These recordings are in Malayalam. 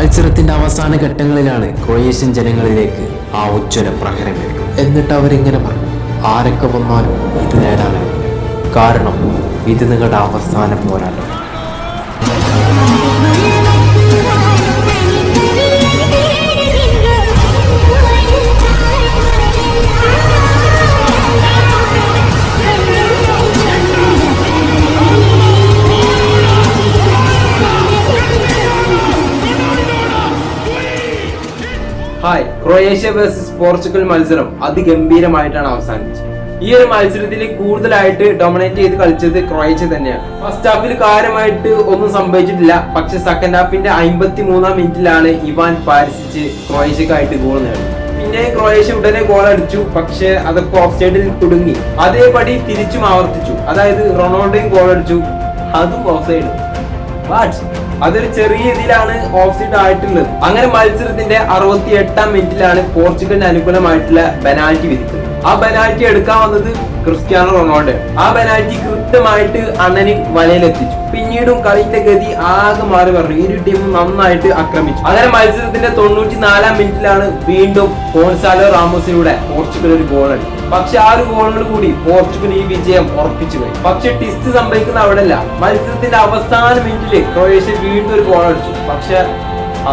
മത്സരത്തിന്റെ അവസാന ഘട്ടങ്ങളിലാണ് ക്രൊയേഷ്യൻ ജനങ്ങളിലേക്ക് ആ ഉജ്ജ്വല പ്രഹരം എടുക്കുന്നത്. എന്നിട്ട് അവരിങ്ങനെ പറഞ്ഞു, ആരൊക്കെ വന്നാലും ഇത് നേടാനാണ്, കാരണം ഇത് നിങ്ങളുടെ അവസാന പോരാട്ടം. ഹായ്, ക്രൊയേഷ്യ വേഴ്സസ് പോർച്ചുഗൽ മത്സരം അതിഗംഭീരമായിട്ടാണ് അവസാനിച്ചത്. ഈ ഒരു മത്സരത്തിൽ കൂടുതലായിട്ട് ഡൊമിനേറ്റ് ചെയ്ത് കളിച്ചത് ക്രൊയേഷ്യ തന്നെയാണ്. ഫസ്റ്റ് ഹാഫിൽ കാര്യമായിട്ട് ഒന്നും സംഭവിച്ചിട്ടില്ല. പക്ഷെ സെക്കൻഡ് ഹാഫിന്റെ 53-ാം മിനിറ്റിലാണ് ഇവാൻ പാരിസിച്ച് ക്രൊയേഷ്യക്കായിട്ട് ഗോൾ നേടുന്നത്. പിന്നെ ക്രൊയേഷ്യ ഉടനെ ഗോൾ അടിച്ചു, പക്ഷെ അതൊക്കെ ഓഫ് സൈഡിൽ കുടുങ്ങി. അതേപടി തിരിച്ചും ആവർത്തിച്ചു. അതായത് റൊണാൾഡോയും ഗോൾ അടിച്ചു, അതും ഓഫ് സൈഡ്. അതൊരു ചെറിയ ഇതിലാണ് ഓഫ് സൈഡ് ആയിട്ടുള്ളത്. അങ്ങനെ മത്സരത്തിന്റെ 68-ാം മിനിറ്റിലാണ് പോർച്ചുഗലിന് അനുകൂലമായിട്ടുള്ള പെനാൽറ്റി വിധിക്കുന്നത്. ആ പെനാൽറ്റി എടുക്കാൻ വന്നത് ക്രിസ്ത്യാനോ റൊണാൾഡോ. ആ പെനാൽറ്റി കൃത്യമായിട്ട് അണ്ണന് വലയിലെത്തിച്ചു. പിന്നീടും കളിയുടെ ഗതി ആകെ മാറി പറഞ്ഞു. ഇരു ടീമും നന്നായിട്ട് ആക്രമിച്ചു. അങ്ങനെ മത്സരത്തിന്റെ 94-ാം മിനിറ്റിലാണ് വീണ്ടും ഗോൺസാലോ റാമോസിലൂടെ പോർച്ചുഗൽ ഒരു ഗോൾ അടിച്ചു. പക്ഷെ ആ ഒരു ഗോളുകൾ കൂടി പോർച്ചുഗൽ ഈ വിജയം ഉറപ്പിച്ചു പോയി. പക്ഷെ ടിസ്റ്റ് സംഭവിക്കുന്ന അവിടെയല്ല. മത്സരത്തിന്റെ അവസാന മിനിറ്റില് ക്രൊയേഷ്യ വീണ്ടും ഒരു ഗോൾ അടിച്ചു, പക്ഷെ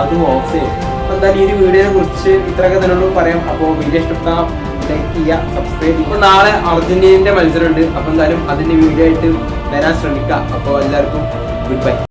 അതും ഓഫ് സൈഡ്. എന്തായാലും ഈ ഒരു വീഡിയോയെ കുറിച്ച് ഇത്രയൊക്കെ തന്നെ പറയാം. അപ്പോൾ വീഡിയോ ഇഷ്ടപ്പെട്ടാൽ ലൈക്ക് ചെയ്യുക, സബ്സ്ക്രൈബ് ചെയ്യുക. ഇപ്പോൾ നാളെ അർജന്റീനയുടെ മത്സരമുണ്ട്. അപ്പോൾ എന്തായാലും അതിന്റെ വീഡിയോ ആയിട്ട് വരാൻ ശ്രമിക്കാം. അപ്പോൾ എല്ലാവർക്കും ഗുഡ് ബൈ.